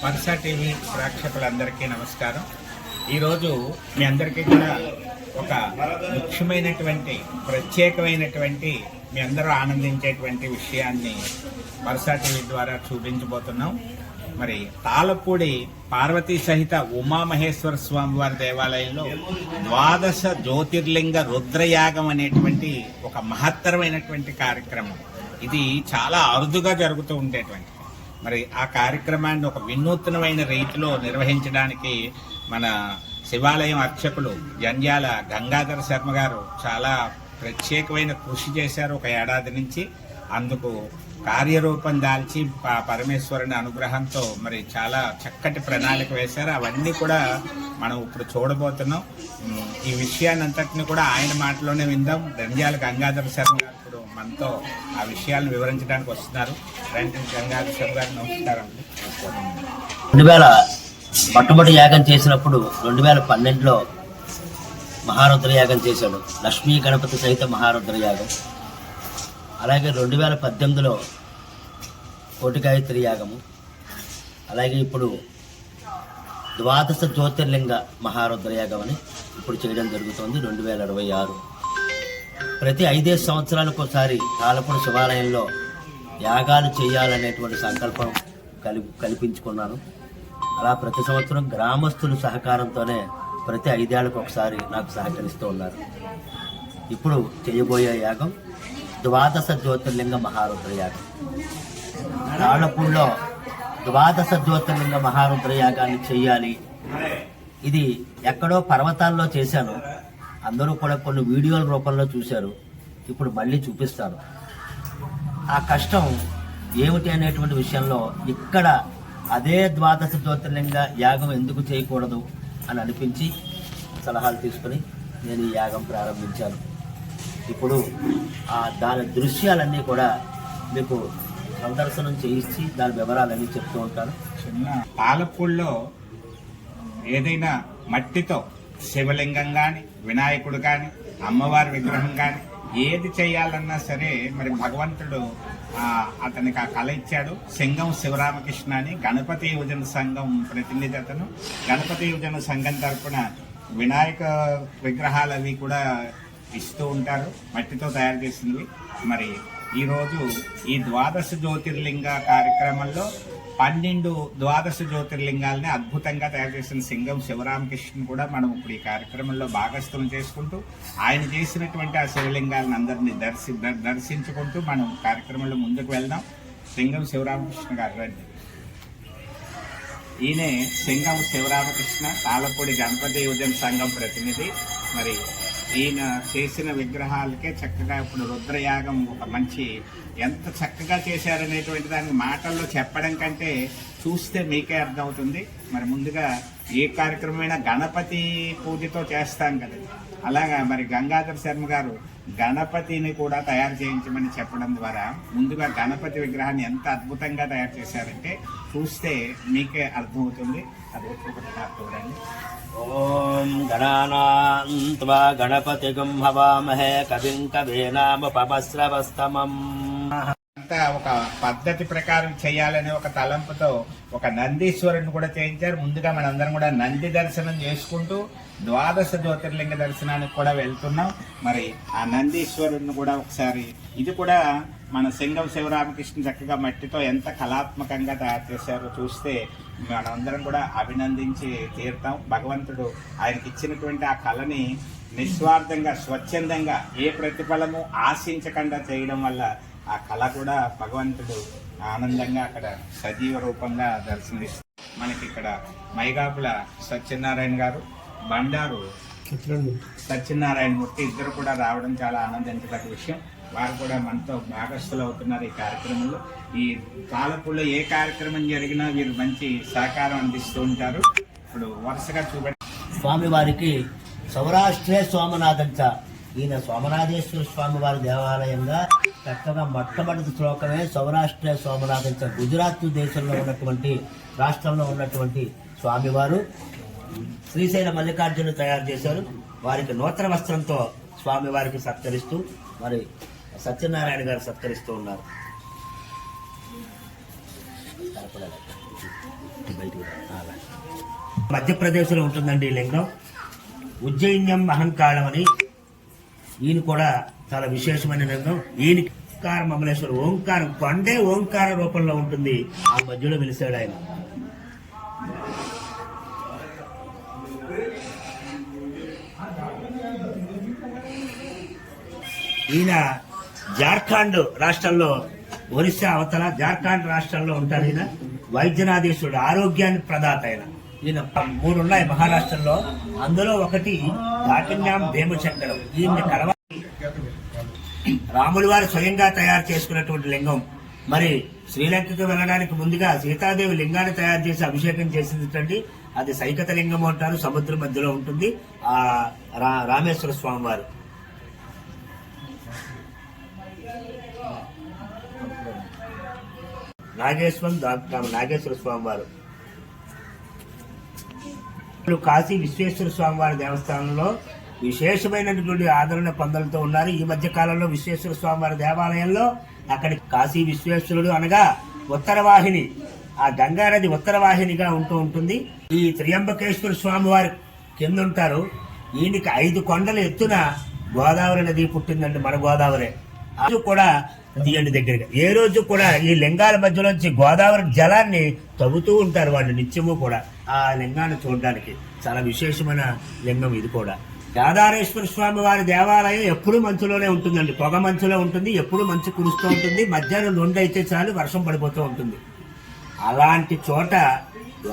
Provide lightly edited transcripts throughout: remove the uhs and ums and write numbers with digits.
వర్ష TV ప్రేక్షకులందరికీ నమస్కారం. ఈరోజు మీ అందరికీ కూడా ఒక ముఖ్యమైనటువంటి ప్రత్యేకమైనటువంటి మీ అందరూ ఆనందించేటువంటి విషయాన్ని వర్ష టీవీ ద్వారా చూపించబోతున్నాం. మరి తాళపూడి పార్వతీ సహిత ఉమామహేశ్వర స్వామి వారి దేవాలయంలో ద్వాదశ జ్యోతిర్లింగ రుద్రయాగం అనేటువంటి ఒక మహత్తరమైనటువంటి కార్యక్రమం. ఇది చాలా అరుదుగా జరుగుతూ ఉండేటువంటి మరి ఆ కార్యక్రమాన్ని ఒక వినూత్నమైన రీతిలో నిర్వహించడానికి మన శివాలయం అర్చకులు జంధ్యాల గంగాధర శర్మ గారు చాలా ప్రత్యేకమైన కృషి చేశారు. ఒక ఏడాది నుంచి అందుకు కార్యరూపం దాల్చి పరమేశ్వరుని అనుగ్రహంతో మరి చాలా చక్కటి ప్రణాళిక వేశారు. అవన్నీ కూడా మనం ఇప్పుడు చూడబోతున్నాం. ఈ విషయాన్ని అంతటిని కూడా ఆయన మాటలోనే విందాం. జంధ్యాల గంగాధర శర్మ గారు ఇప్పుడు మనతో ఆ విషయాలను వివరించడానికి వస్తున్నారు. గంగాధర శర్మ గారు నమస్కారం. 2000 మొట్టమొదటి యాగం చేసినప్పుడు 2012లో మహారుద్ర యాగం చేశాడు. లక్ష్మీ గణపతి సహిత మహారుద్ర యాగం. అలాగే 2018లో కోటిగాయత్రి యాగము. అలాగే ఇప్పుడు ద్వాదశ జ్యోతిర్లింగ మహారుద్ర యాగం అని ఇప్పుడు చేయడం జరుగుతుంది 2026. ప్రతి 5 సంవత్సరాలకు ఒకసారి తాళపూడి శివాలయంలో యాగాలు చేయాలనేటువంటి సంకల్పం కల్పించుకున్నాను. అలా ప్రతి సంవత్సరం గ్రామస్తుల సహకారంతోనే ప్రతి 5 ఏళ్లకు ఒకసారి నాకు సహకరిస్తూ ఉన్నారు. ఇప్పుడు చేయబోయే యాగం ద్వాదశ జ్యోతిర్లింగ మహారుద్ర యాగం. తాళపూడిలో ద్వాదశ జ్యోతిర్లింగ మహారుద్ర యాగాన్ని చెయ్యాలి. ఇది ఎక్కడో పర్వతాల్లో చేశాను. అందరూ కూడా కొన్ని వీడియోల రూపంలో చూశారు. ఇప్పుడు మళ్ళీ చూపిస్తాను. ఆ కష్టం ఏమిటి అనేటువంటి విషయంలో ఇక్కడ అదే ద్వాదశ జ్యోతిర్లింగ యాగం ఎందుకు చేయకూడదు అని అనిపించి సలహాలు తీసుకుని నేను ఈ యాగం ప్రారంభించాను. ఇప్పుడు దాని దృశ్యాలన్నీ కూడా మీకు సందర్శనం చేయించి దాని వివరాలన్నీ చెప్తూ ఉంటాను. చిన్న తాళపూడిలో ఏదైనా మట్టితో శివలింగం కానీ వినాయకుడు కానీ అమ్మవారి విగ్రహం కానీ ఏది చేయాలన్నా సరే మరి భగవంతుడు అతనికి ఆ కళ ఇచ్చాడు. సింగం శివరామకృష్ణ అని గణపతి యువజన సంఘం ప్రతినిధి అతను. గణపతి యువజన సంఘం తరఫున వినాయక విగ్రహాలు అవి కూడా ఇస్తూ ఉంటారు, మట్టితో తయారు చేసింది. మరి ఈరోజు ఈ ద్వాదశ జ్యోతిర్లింగ కార్యక్రమంలో 12 ద్వాదశ జ్యోతిర్లింగాలని అద్భుతంగా తయారు చేసిన సింగం శివరామకృష్ణ కూడా మనం ఇప్పుడు ఈ కార్యక్రమంలో భాగస్థం చేసుకుంటూ ఆయన చేసినటువంటి ఆ శివలింగాలను అందరినీ దర్శించుకుంటూ మనం కార్యక్రమంలో ముందుకు వెళ్దాం. సింగం శివరామకృష్ణ గారు రండి. ఈయనే సింగం శివరామకృష్ణ, తాళపూడి గణపతి యువజన సంఘం ప్రతినిధి. మరి ఈయన చేసిన విగ్రహాలకే చక్కగా ఇప్పుడు రుద్రయాగం ఒక మంచి ఎంత చక్కగా చేశారనేటువంటి దాన్ని మాటల్లో చెప్పడం కంటే చూస్తే మీకే అర్థమవుతుంది. మరి ముందుగా ఏ కార్యక్రమమైనా గణపతి పూజతో చేస్తాం కదా, అలాగా మరి గంగాధర శర్మ గారు గణపతిని కూడా తయారు చేయించమని చెప్పడం ద్వారా ముందుగా గణపతి విగ్రహాన్ని ఎంత అద్భుతంగా తయారు చేశారంటే చూస్తే మీకే అర్థమవుతుంది. అది ఒక్కొక్కటి చూడండి. ఓం గణానాం త్వా గణపతిగం హవామహే కవిం కవీనాముపమస్రవస్తమం. అంతా ఒక పద్ధతి ప్రకారం చేయాలనే ఒక తలంపుతో ఒక నందీశ్వరుని కూడా చేయించారు. ముందుగా మనందరం కూడా నంది దర్శనం చేసుకుంటూ ద్వాదశ జ్యోతిర్లింగ దర్శనానికి కూడా వెళ్తున్నాం. మరి ఆ నందీశ్వరుని కూడా ఒకసారి ఇది కూడా మన సింగం శివరామకృష్ణ చక్కగా మట్టితో ఎంత కళాత్మకంగా తయారు చేశారో చూస్తే మనందరం కూడా అభినందించి తీరుతాం. భగవంతుడు ఆయనకి ఇచ్చినటువంటి ఆ కళని నిస్వార్థంగా స్వచ్ఛందంగా ఏ ప్రతిఫలము ఆశించకుండా చేయడం వల్ల ఆ కళ కూడా భగవంతుడు ఆనందంగా అక్కడ సజీవ రూపంగా దర్శనమిస్తారు. మనకి ఇక్కడ మైగాపుల సత్యనారాయణ గారు, బండారు సత్యనారాయణ మూర్తి ఇద్దరు కూడా రావడం చాలా ఆనందించదగ్గ విషయం. వారు కూడా మనతో భాగస్థులు అవుతున్నారు ఈ కార్యక్రమంలో. ఈ తాళపూడిలో ఏ కార్యక్రమం జరిగినా వీరు మంచి సహకారం అందిస్తూ ఉంటారు. ఇప్పుడు వరుసగా చూడండి. స్వామివారికి సౌరాష్ట్రే సోమనాథంచ, ఈయన సోమనాథేశ్వర స్వామి వారి దేవాలయంగా చక్కగా మొట్టమొదటి శ్లోకమే సౌరాష్ట్రే సోమనాథంచ. గుజరాత్ దేశంలో ఉన్నటువంటి రాష్ట్రంలో ఉన్నటువంటి స్వామివారు శ్రీశైల మల్లికార్జును తయారు చేశారు. వారికి నూతన వస్త్రంతో స్వామివారికి సత్కరిస్తూ మరి సత్యనారాయణ గారు సత్కరిస్తూ ఉన్నారు. మధ్యప్రదేశ్లో ఉంటుందండి ఈ లింగం. ఉజ్జయిన్యం అహంకారం అని, ఈయన కూడా చాలా విశేషమైన లింగం. ఈయన ఓంకార మమలేశ్వరు, ఓంకారం కొండే ఓంకార రూపంలో ఉంటుంది. ఆ మధ్యలో వెలిసాడు ఆయన. ఈయన జార్ఖండ్ రాష్ట్రంలో, ఒరిస్సా అవతల జార్ఖండ్ రాష్ట్రంలో ఉంటారు. ఈయన వైద్యనాథేశ్వరుడు, ఆరోగ్యానికి ప్రదాత ఆయన. ఈయన 3 ఉన్నాయి మహారాష్ట్రలో. అందులో ఒకటి కాకిన్యాం భీమశంకరం. ఈయన్ని కలవ రాముల వారు స్వయంగా తయారు చేసుకున్నటువంటి లింగం. మరి శ్రీలంకకు వెళ్ళడానికి ముందుగా సీతాదేవి లింగాన్ని తయారు చేసి అభిషేకం చేసింది. అది సైకత లింగం అంటారు. సముద్రం మధ్యలో ఉంటుంది ఆ రామేశ్వర స్వామి వారు. నాగేశ్వర స్వామి వారు కాశీ విశ్వేశ్వర స్వామి వారి దేవస్థానంలో విశేషమైనటువంటి ఆదరణ పొందలతో ఉన్నారు. ఈ మధ్య కాలంలో విశ్వేశ్వర స్వామి వారి దేవాలయంలో అక్కడి కాశీ విశ్వేశ్వరుడు అనగా ఉత్తరవాహిని, ఆ గంగానది ఉత్తరవాహినిగా ఉంటూ ఉంటుంది. ఈ త్రియంబకేశ్వర స్వామి వారి కింద ఉంటారు. ఈయనకి 5 కొండల ఎత్తున గోదావరి నది పుట్టిందండి, మన గోదావరి. అది కూడా తీయండి దగ్గరగా. ఏ రోజు కూడా ఈ లింగాల మధ్యలోంచి గోదావరి జలాన్ని తవ్వుతూ ఉంటారు వాళ్ళు నిత్యము కూడా. ఆ లింగాన్ని చూడడానికి చాలా విశేషమైన లింగం ఇది కూడా. కేదారేశ్వర స్వామి వారి దేవాలయం ఎప్పుడూ మంచులోనే ఉంటుందండి, పొగ మంచులో ఉంటుంది. ఎప్పుడు మంచు కురుస్తూ ఉంటుంది. మధ్యాహ్నం 2 అయితే చాలు వర్షం పడిపోతూ ఉంటుంది. అలాంటి చోట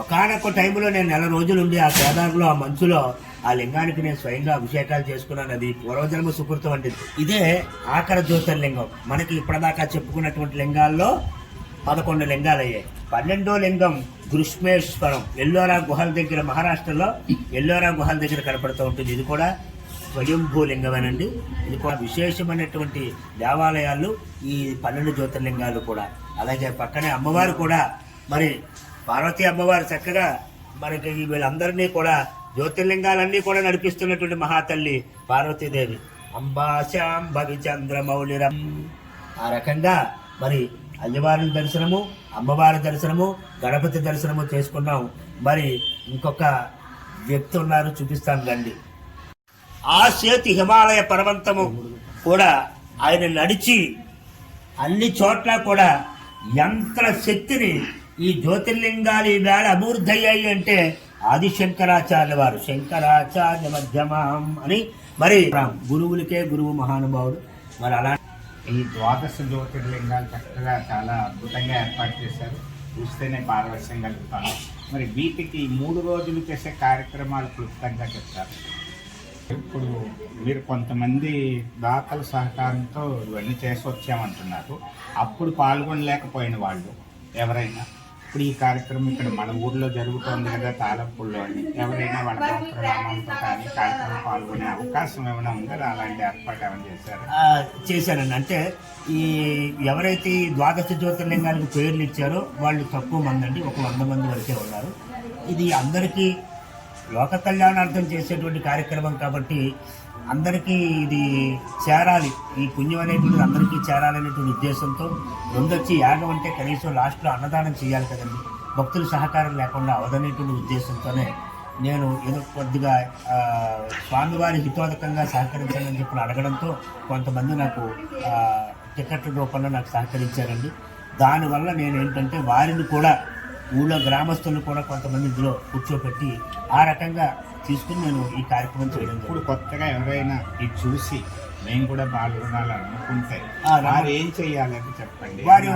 ఒకనొక టైంలో నేను 1 నెల రోజులు ఉండి ఆ కేదార్లో, ఆ మంచులో ఆ లింగానికి నేను స్వయంగా అభిషేకాలు చేసుకున్నాను. అది పూర్వజన్మ సుకృతం అండి. ఇదే ఆఖర జ్యోతిర్లింగం. మనకి ఇప్పటిదాకా చెప్పుకున్నటువంటి లింగాల్లో 11 లింగాలు అయ్యాయి. 12వ లింగం గృష్మేశ్వరం, ఎల్లోరా గుహల దగ్గర, మహారాష్ట్రలో ఎల్లోరా గుహల దగ్గర కనపడుతూ ఉంటుంది. ఇది కూడా స్వయంభూ లింగమేనండి. ఇది కూడా విశేషమైనటువంటి దేవాలయాలు ఈ 12 జ్యోతిర్లింగాలు కూడా. అలాగే పక్కనే అమ్మవారు కూడా, మరి పార్వతీ అమ్మవారు చక్కగా మనకి వీళ్ళందరినీ కూడా జ్యోతిర్లింగాలన్నీ కూడా నడిపిస్తున్నటువంటి మహాతల్లి పార్వతీదేవి. అంబాశాం భవి చంద్రమౌళిరం. ఆ రకంగా మరి అయ్యవారి దర్శనము, అమ్మవారి దర్శనము, గణపతి దర్శనము చేసుకున్నాం. మరి ఇంకొక వ్యక్తి ఉన్నారు, చూపిస్తాను రండి. ఆ చేతి హిమాలయ పర్వతము కూడా ఆయన నడిచి అన్ని చోట్ల కూడా యంత్ర శక్తిని, ఈ జ్యోతిర్లింగాలు ఈవేళ అభివృద్ధి అయ్యాయి అంటే ఆది శంకరాచార్య వారు, శంకరాచార్య మధ్యమం అని. మరి గురువులకే గురువు మహానుభావుడు. మరి అలా ఈ 12 జ్యోతిర్లింగాలు చక్కగా చాలా అద్భుతంగా ఏర్పాటు చేశారు. చూస్తేనే పారవశ్యం కలుగుతాను. మరి వీటికి 3 రోజులు చేసే కార్యక్రమాలు క్లుప్తంగా చెప్తారు. ఇప్పుడు మీరు కొంతమంది దాతల సహకారంతో ఇవన్నీ చేసి వచ్చామంటున్నారు. అప్పుడు పాల్గొనలేకపోయిన వాళ్ళు ఎవరైనా, ఇప్పుడు ఈ కార్యక్రమం ఇక్కడ మన ఊర్లో జరుగుతోంది కదా తాళపూర్లో అని, ఎవరైనా వాళ్ళ గోత్రనామాలతో కానీ కార్యక్రమం పాల్గొనే అవకాశం ఏమైనా ఉందా? అలాంటి ఏర్పాటు ఏమైనా చేశారు? చేశానండి. అంటే ఈ ఎవరైతే ఈ 12 జ్యోతిర్లింగాలకు పేర్లు ఇచ్చారో వాళ్ళు తక్కువ మంది అండి, ఒక 100 మంది వరకే ఉన్నారు. ఇది అందరికీ లోక కళ్యాణార్థం చేసేటువంటి కార్యక్రమం కాబట్టి అందరికీ ఇది చేరాలి, ఈ పుణ్యం అనేటువంటిది అందరికీ చేరాలనేటువంటి ఉద్దేశంతో. ముందొచ్చి యాగం అంటే కనీసం లాస్ట్లో అన్నదానం చేయాలి కదండి, భక్తుల సహకారం లేకుండా అవదనేటువంటి ఉద్దేశంతోనే నేను ఏదో కొద్దిగా స్వామివారి హితోదకంగా సహకరించాలని చెప్పి అడగడంతో కొంతమంది నాకు టికెట్ల రూపంలో నాకు సహకరించారండి. దానివల్ల నేను ఏంటంటే వారిని కూడా, ఊళ్ళో గ్రామస్తులను కూడా కొంతమంది ఇందులో కూర్చోపెట్టి ఆ రకంగా తీసుకుని నేను ఈ కార్యక్రమం చేయడం. ఇప్పుడు కొత్తగా ఎవరైనా ఇది చూసి మేము కూడా పాల్గొనాలనుకుంటే వారు ఏం చెయ్యాలని చెప్పండి. వారు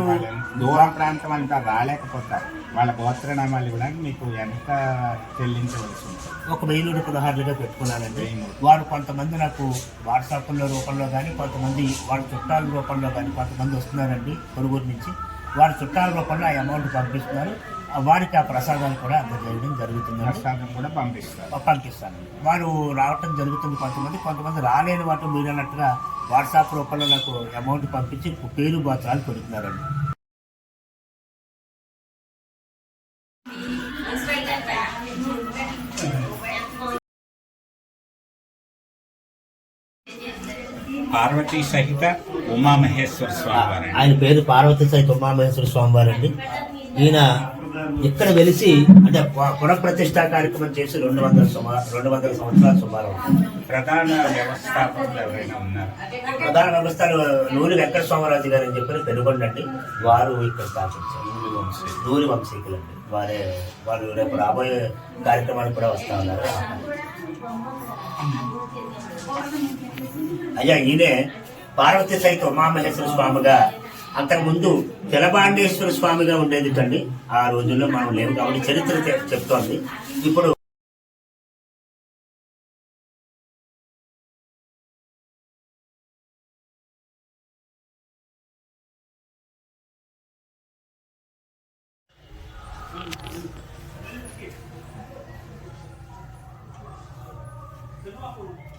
దూర ప్రాంతం అంతా రాలేకపోతారు, వాళ్ళ గోత్రనామాలు ఇవ్వడానికి మీకు ఎంత చెల్లించవలసి ఉంటుంది? 1016గా పెట్టుకున్నానండి. వారు కొంతమంది నాకు వాట్సాప్ల రూపంలో కానీ, కొంతమంది వాళ్ళ చుట్టాల రూపంలో కానీ కొంతమంది వస్తున్నారండి పొరుగురు నుంచి. వారి చుట్టాల రూపంలో ఆ అమౌంట్ పంపిస్తున్నారు. వారికి ఆ ప్రసాదాలు కూడా అందజేయడం జరుగుతుంది. ప్రసాదం కూడా పంపిస్తాను. వారు రావటం జరుగుతుంది. కొంతమంది రాలేని వాటి మీరు అన్నట్టుగా వాట్సాప్ రూపంలో నాకు అమౌంట్ పంపించి పేరు గోత్రాలు పెడుతున్నారండి. పార్వతీ సహిత ఉమామహేశ్వర స్వామి వారు. ఆయన పేరు పార్వతీ సహిత ఉమామహేశ్వర స్వామి వారు అండి. ఈయన ఇక్కడ వెలిసి అంటే పునఃప్రతిష్ఠా కార్యక్రమం చేసి 200 సంవత్సరాలు సుమారు. ప్రధాన వ్యవస్థాపకులు ఎవరైనా ఉన్నారు? ప్రధాన వ్యవస్థలు నూరి వెంకట స్వామరాజు గారు అని చెప్పి పెనుగొండ అండి, వారు ఇక్కడ స్థాపించారు. నూరి వంశీకులు అండి, వాళ్ళు రేపు రాబోయే కార్యక్రమానికి కూడా వస్తా ఉన్నారు. అయ్యా ఈయనే పార్వతీ సహిత ఉమామహేశ్వర స్వామిగా, అంతకుముందు జలబాండేశ్వర స్వామిగా ఉండేది కండి. ఆ రోజుల్లో మనం లేవు కాబట్టి చరిత్ర చెప్తోంది. ఇప్పుడు Good luck.